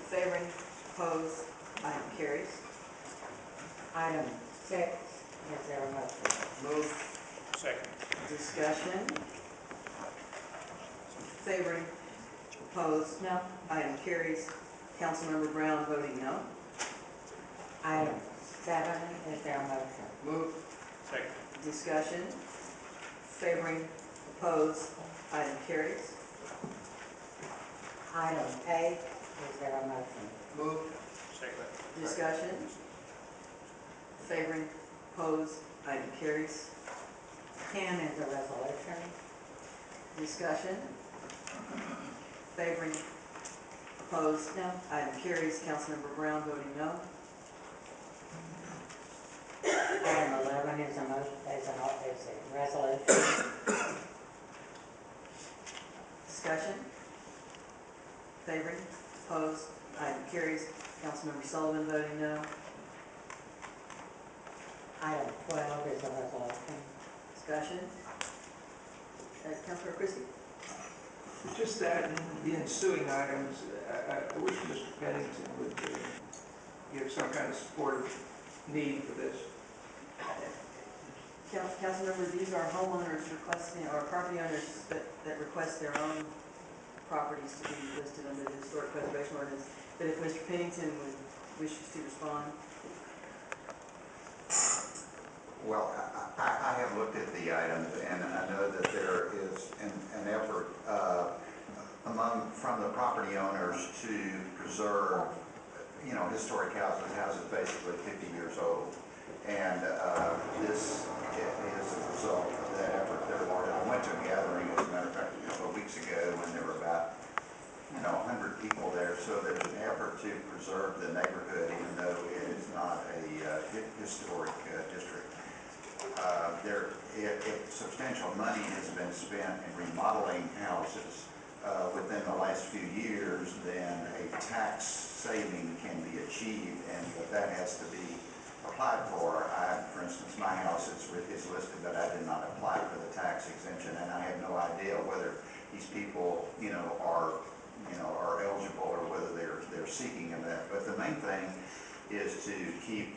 Favoring, opposed, item carries. Item 6, is there a motion? Move. Second. Discussion. Favoring, opposed, No. item carries. Councilmember Brown voting no. Item 7, is there a motion? Move. Second. Discussion. Favoring, opposed, item carries. Item 8, is there a motion? Move. Second. Discussion. Favoring, opposed, item carries. 10 is a resolution. Discussion. Favoring, opposed, No. item carries. Councilmember Brown voting no. Item 11 is a resolution. Discussion. Favoring, opposed, item carries. Councilmember Sullivan voting no. Item 12 is a resolution. Discussion. Councilor Christie. Just that, the ensuing items, I wish Mr. Pennington would give some kind of supportive need for this. Councilmember, these are homeowners requesting, or property owners that request their own properties to be listed under the historic preservation ordinance. But if Mr. Pennington wishes to respond. Well, I have looked at the items, and I know that there is an effort from the property owners to preserve, historic houses basically 50 years old. And this is a result of that effort. I went to a gathering, as a matter of fact, a couple of weeks ago, when there were about 100 people there. So there's an effort to preserve the neighborhood, even though it is not a historic district. Substantial money has been spent in remodeling houses within the last few years. Then a tax saving can be achieved, and that has to be applied for. For instance, my house is listed, but I did not apply for the tax exemption, and I have no idea whether these people, are eligible, or whether they're seeking of that. But the main thing is to keep,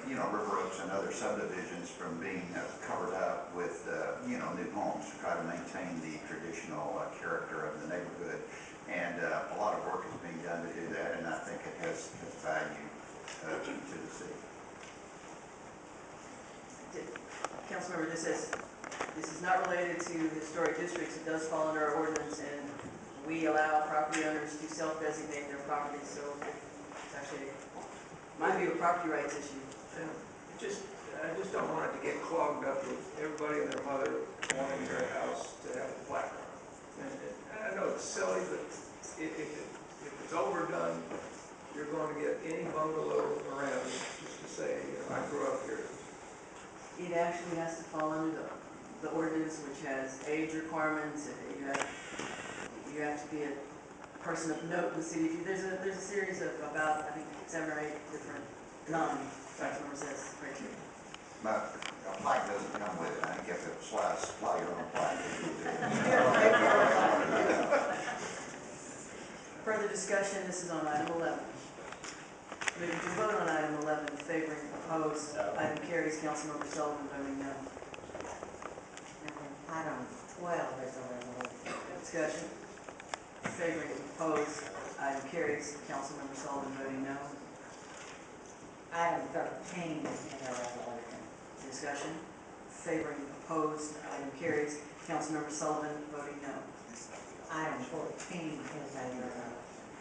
River Oaks and other subdivisions from being covered up with, new homes, to try to maintain the traditional character of the neighborhood. And a lot of work is being done to do that, and I think it has value to the city. Councilmember, this is not related to historic districts. It does fall under our ordinance, and we allow property owners to self-designate their properties. So it's actually, might be a property rights issue. And I just don't want it to get clogged up with everybody and their mother wanting their house to have a plaque on it. And I know it's silly, but if it's overdone, you're going to get any bungalow around just to say, I grew up here. It actually has to fall under the ordinance, which has age requirements. You have to be a person of note in the city. There's a series of about, I think, 7 or 8 different non-councilmember says criteria. But a plaque doesn't come with it. I think you have to supply your own plaque. Further discussion, this is on item 11. Moving to vote on item 11, favoring, opposed, item carries. Councilmember Sullivan voting no. Item 12 is a resolution. Discussion. Favoring, opposed, item carries. Councilmember Sullivan voting no. Item 13 is a resolution. Discussion. Favoring, opposed, item carries. Councilmember Sullivan voting no. Item 14 is a resolution.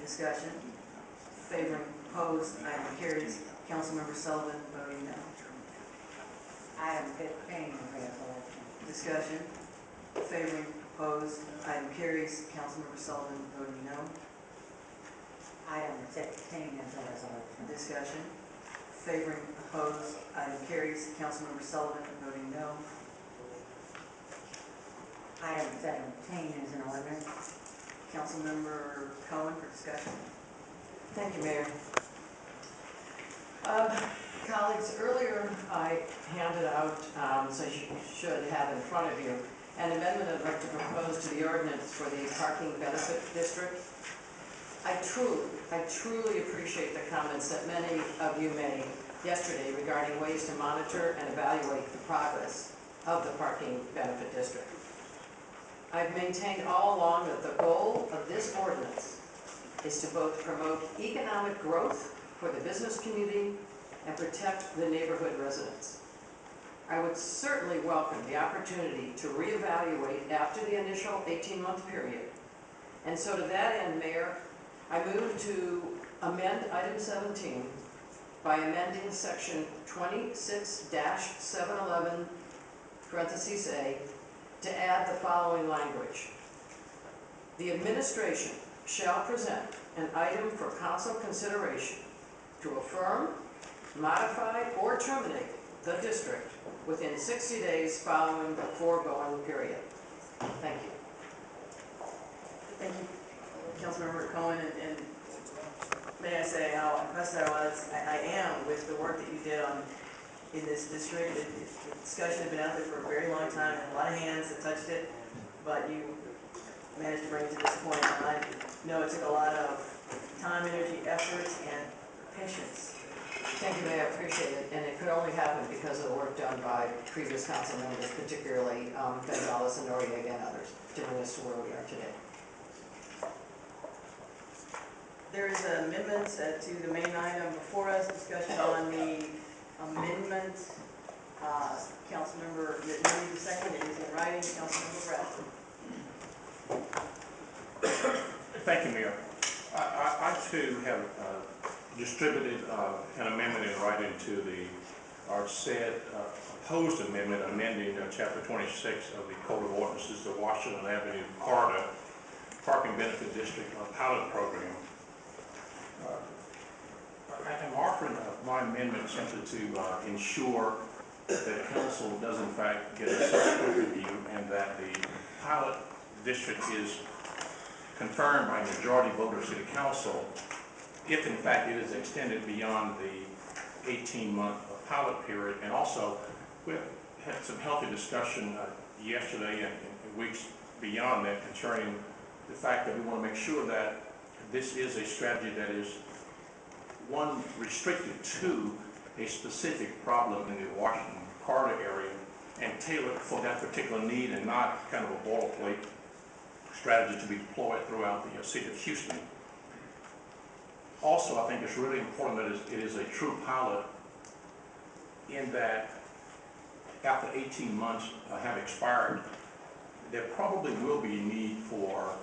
Discussion. Favoring, opposed, item carries. Councilmember Sullivan voting no. Item 15 is a resolution. Discussion. Favoring, opposed, item carries. Councilmember Sullivan voting no. Item 16 is a resolution. Discussion. Favoring, opposed, item carries. Councilmember Sullivan voting no. Item 17 is an ordinance. Councilmember Cohen for discussion. Thank you, Mayor. Colleagues, earlier I handed out, so you should have in front of you, an amendment I'd like to propose to the ordinance for the parking benefit district. I truly appreciate the comments that many of you made yesterday regarding ways to monitor and evaluate the progress of the parking benefit district. I've maintained all along that the goal of this ordinance is to both promote economic growth for the business community and protect the neighborhood residents. I would certainly welcome the opportunity to reevaluate after the initial 18-month period. And so to that end, Mayor, I move to amend item 17 by amending section 26-711, parentheses A, to add the following language. The administration shall present an item for council consideration to affirm, modify, or terminate the district within 60 days following the foregoing period. Thank you. Thank you, Councilmember Cohen, and may I say how impressed I am with the work that you did in this district. The discussion had been out there for a very long time, and a lot of hands that touched it, but you managed to bring it to this point. And I know it took a lot of time, energy, effort, and patience. Thank you, Mayor, I appreciate it, and it could only happen because of the work done by previous council members, particularly Gonzalez and Noriega and others, to bring us to where we are today. There is an amendment to the main item before us, discussion on the amendment. Councilmember Whitney, the second, it is in writing. Councilmember Bradford. Thank you, Mayor. I too have distributed an amendment in writing to our said opposed amendment amending Chapter 26 of the Code of Ordinances, the Washington Avenue Corridor Parking Benefit District pilot program. I'm offering my amendment simply to ensure that council does in fact get a subsequent review and that the pilot district is confirmed by a majority vote of City Council if in fact it is extended beyond the 18-month pilot period. And also, we had some healthy discussion yesterday and weeks beyond that concerning the fact that we want to make sure that this is a strategy that is one restricted to a specific problem in the Washington corridor area and tailored for that particular need and not kind of a boilerplate strategy to be deployed throughout the city of Houston. Also, I think it's really important that it is a true pilot in that after 18 months have expired, there probably will be a need for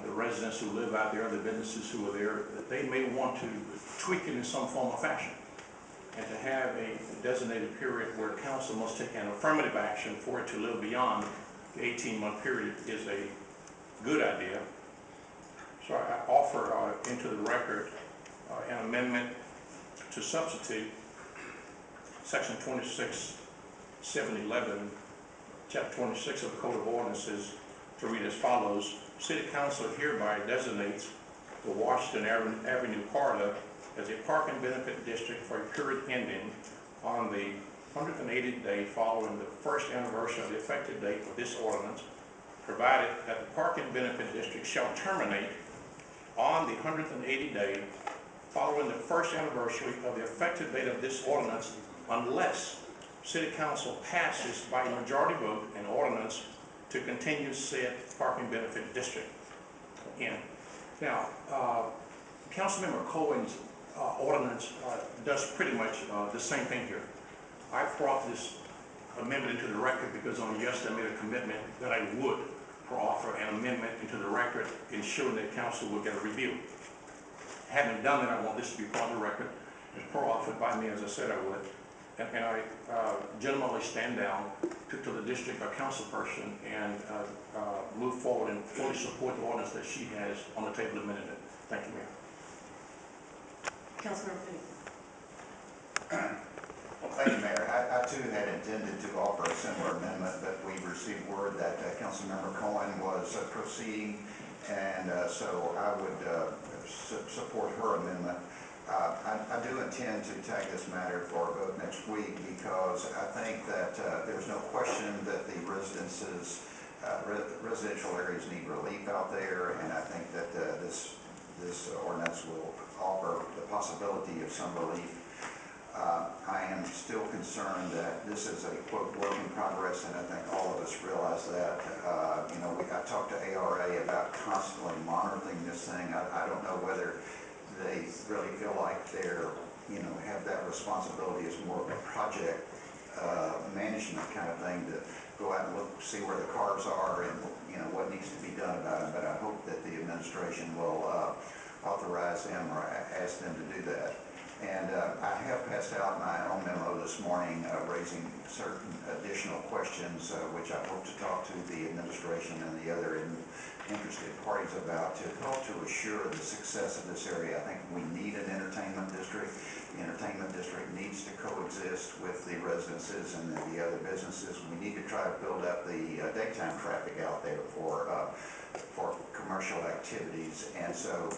the residents who live out there, the businesses who are there, that they may want to tweak it in some form or fashion. And to have a designated period where council must take an affirmative action for it to live beyond the 18-month period is a good idea. So I offer into the record an amendment to substitute section 26-711, chapter 26 of the Code of Ordinances to read as follows. City Council hereby designates the Washington Avenue corridor as a parking benefit district for a period ending on the 180th day following the first anniversary of the effective date of this ordinance, provided that the parking benefit district shall terminate on the 180th day following the first anniversary of the effective date of this ordinance, unless City Council passes by a majority vote an ordinance to continue said parking benefit district. Now, Councilmember Cohen's ordinance does pretty much the same thing here. I brought this amendment into the record because on yesterday I made a commitment that I would offer an amendment into the record ensuring that council will get a review. Having done that, I want this to be part of the record and offered by me as I said I would. And I gentlemanly stand down to the district council person and move forward and fully support the ordinance that she has on the table in a minute. Thank you, Mayor. Councilmember Finney. Well, thank you, Mayor. I too had intended to offer a similar amendment, but we received word that Councilmember Cohen was proceeding, and so I would support her amendment. I do intend to tag this matter for a vote next week because I think that there's no question that the residential areas need relief out there, and I think that this this ordinance will offer the possibility of some relief. I am still concerned that this is a quote work in progress, and I think all of us realize that. I talked to ARA about constantly monitoring this thing. I don't know whether they really feel like they're, have that responsibility as more of a project management kind of thing to go out and look, see where the cars are and, what needs to be done about them. But I hope that the administration will authorize them or ask them to do that. And I have passed out my own memo this morning raising certain additional questions, which I hope to talk to the administration and the other interested parties about to help to assure the success of this area. I think we need an entertainment district. The entertainment district needs to coexist with the residences and the other businesses. We need to try to build up the daytime traffic out there for commercial activities. And so,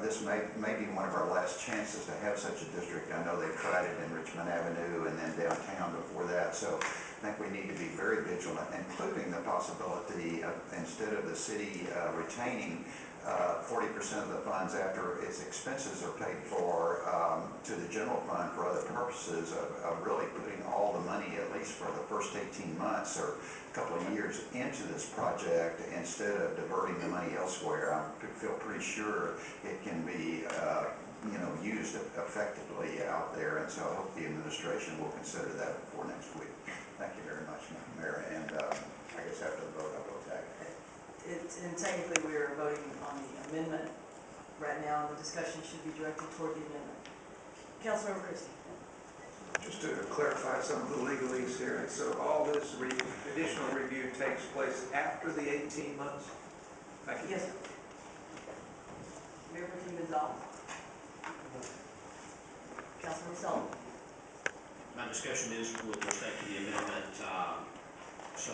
this may be one of our last chances to have such a district. I know they've tried it in Richmond Avenue and then downtown before that. So I think we need to be very vigilant, including the possibility of, instead of the city retaining 40% of the funds after its expenses are paid for to the general fund for other purposes, of really putting all the money, at least for the first 18 months or a couple of years, into this project instead of diverting the money elsewhere. I feel pretty sure it can be used effectively out there, and so I hope the administration will consider that before next week. Thank you very much, Mayor, and I guess after the vote I will tag it. And technically, we are voting on the amendment right now, and the discussion should be directed toward the amendment. Councilmember Christie. Just to clarify some of the legalese here, and so all this additional review takes place after the 18 months? Thank you. Yes, sir. Mayor Pro Tem Gonzalez. Councilmember Sullivan. My discussion is with respect to the amendment. So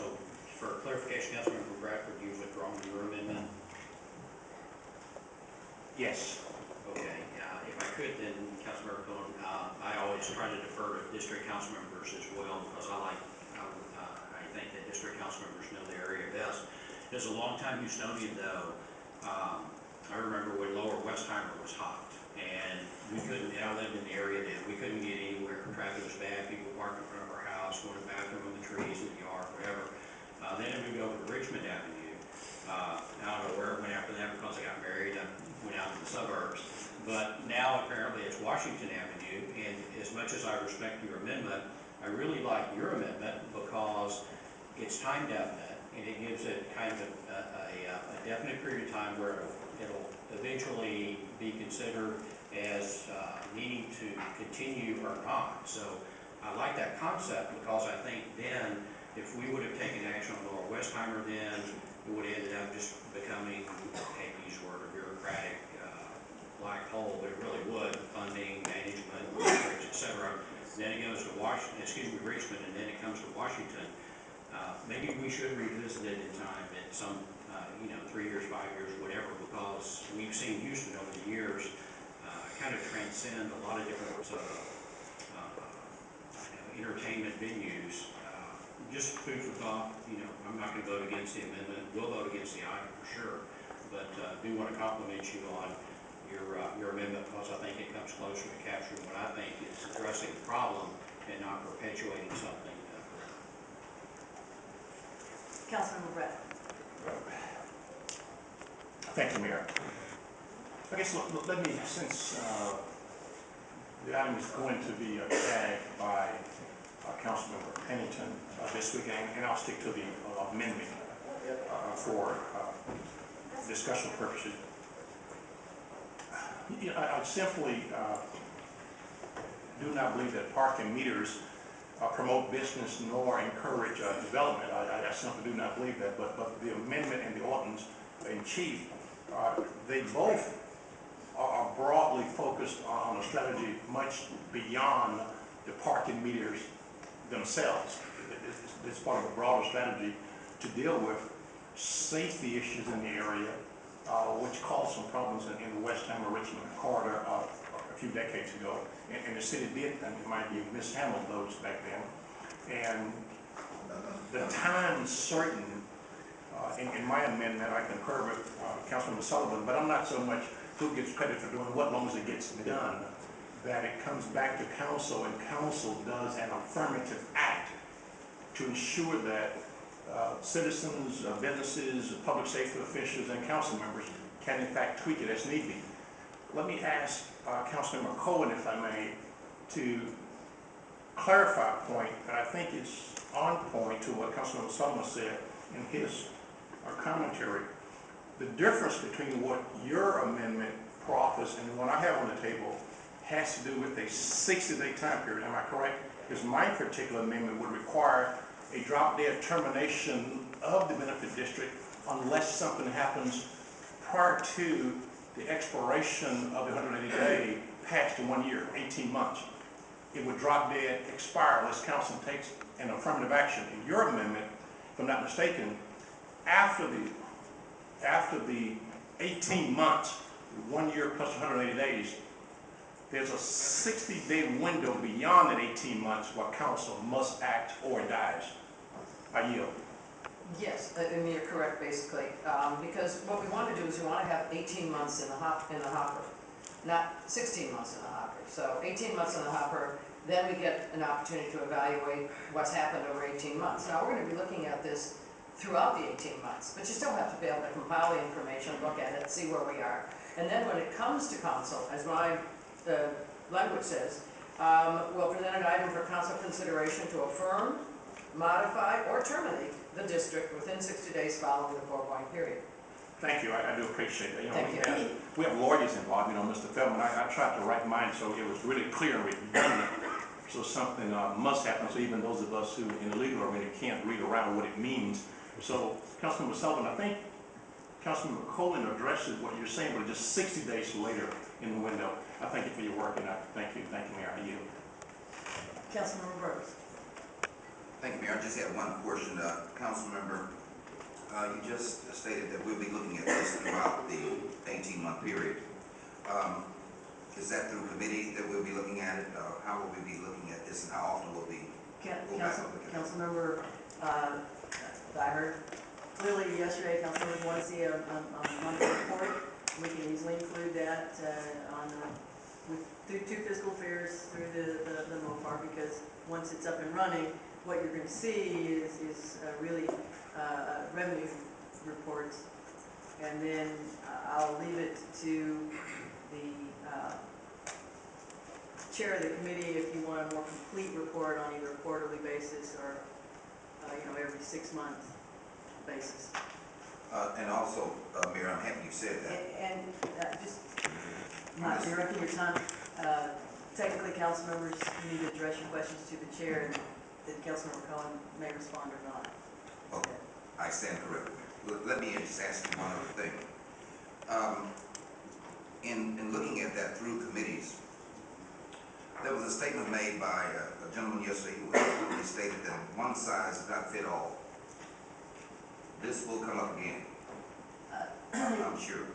for clarification, Councilmember Bradford, you've withdrawn your amendment? Yes. Okay. If I could then, Councilmember Cohen, I always try to defer to district council members as well, because I think that district council members know the area best. As a longtime Houstonian though, I remember when Lower Westheimer was hot, and I lived in the area then, we couldn't get anywhere, traffic was bad, people parked in front of our house, going to the bathroom in the trees, in the yard, whatever. Then it moved over to Richmond Avenue. I don't know where it went after that, because I got married, I went out to the suburbs. But now apparently it's Washington Avenue, and as much as I respect your amendment, I really like your amendment because it's time definite, and it gives it kind of a definite period of time where it'll eventually be considered as needing to continue or not. So I like that concept, because I think then if we would have taken action on Lower Westheimer, then it would have ended up just becoming, hate to use the word, a bureaucratic black hole, but it really would, funding, management, et cetera. Then it goes to Richmond, and then it comes to Washington. Maybe we should revisit it in time at some, 3 years, 5 years, whatever, because we've seen Houston over the years kind of transcend a lot of different entertainment venues. Just food for thought. I'm not going to vote against the amendment. We'll vote against the item for sure, but do want to compliment you on your amendment, because I think it comes closer to capturing what I think is addressing the problem and not perpetuating something forever. Councilmember Brett. Thank you, Mayor. I guess let me, since the item is going to be tagged by Councilmember Pennington this week, and I'll stick to the amendment for discussion purposes. I simply do not believe that parking meters promote business nor encourage development. I simply do not believe that. But the amendment and the ordinance in chief, they both are broadly focused on a strategy much beyond the parking meters themselves. It's part of a broader strategy to deal with safety issues in the area, which caused some problems in the Westheimer-Richmond corridor a few decades ago. And the city did, and it might be mishandled those back then. And the time certain, in my amendment, I concur with Councilman Sullivan, but I'm not so much who gets credit for doing what, long as it gets done, that it comes back to council and council does an affirmative act to ensure that citizens, businesses, public safety officials, and council members can in fact tweak it as need be. Let me ask Councilmember Cohen, if I may, to clarify a point that I think is on point to what Councilmember Sullivan said in his commentary. The difference between what your amendment proffers and what I have on the table has to do with a 60-day time period. Am I correct? Because my particular amendment would require a drop dead termination of the benefit district unless something happens prior to the expiration of the 180-day past to 1 year, 18 months. It would drop dead, expire unless council takes an affirmative action. In your amendment, if I'm not mistaken, after the 18 months, 1 year plus 180 days, there's a 60-day window beyond that 18 months where council must act or it dies. I yield. Yes, and you're correct, basically, because what we want to do is we want to have 18 months in the hopper, not 16 months in the hopper. So 18 months in the hopper, then we get an opportunity to evaluate what's happened over 18 months. Now, we're going to be looking at this throughout the 18 months, but you still have to be able to compile the information, look at it, see where we are. And then when it comes to council, as my language says, we'll present an item for council consideration to affirm, modify, or terminate the district within 60 days following the 4-point period. Thank you. I do appreciate that. Thank you. We have lawyers involved. Mr. Feldman, I tried to write mine so it was really clear and redundant. So something must happen. So even those of us who in the legal arena can't read around what it means. So Councilmember Sullivan, I think Councilmember Cohen addresses what you're saying, but just 60 days later in the window. I thank you for your work, and I thank you, Mayor. I yield. Councilmember Brooks. Thank you, Mayor. I just had one question. Councilmember, you just stated that we'll be looking at this throughout the 18-month period. Is that through committee that we'll be looking at it? How will we be looking at this, and how often will we go back and look at it? Councilmember, I heard clearly yesterday, councilmembers want to see a monthly report. We can easily include that through 2 fiscal fairs through the MOPAR, because once it's up and running, what you're going to see is really revenue reports, and then I'll leave it to the chair of the committee if you want a more complete report on either a quarterly basis or every 6 months basis. And also, Mayor, I'm happy you said that. And just not directing your time. Technically, council members need to address your questions to the chair, and then Councilmember Cohen may respond or not. Okay, I stand corrected. Let me just ask you one other thing. In looking at that through committees, there was a statement made by a gentleman yesterday who absolutely stated that one size does not fit all. This will come up again, I'm sure.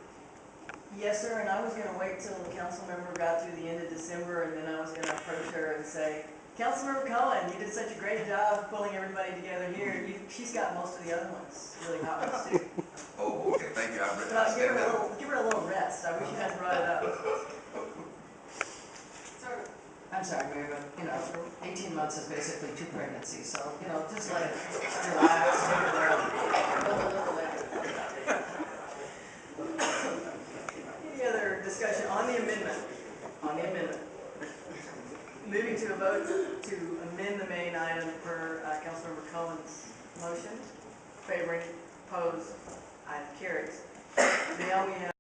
Yes, sir, and I was going to wait till the council member got through the end of December, and then I was going to approach her and say, Councilmember Cohen, you did such a great job pulling everybody together here. She's got most of the other ones, really hot ones too. Oh, okay, thank you. But give her a little rest. I wish you hadn't brought it up. I'm sorry, Mayor, but 18 months is basically 2 pregnancies, so just let it relax, take it there. Any other discussion on the amendment? Moving to a vote to amend the main item per Councilmember Cohen's motion. Favoring, opposed, item carries. Now we have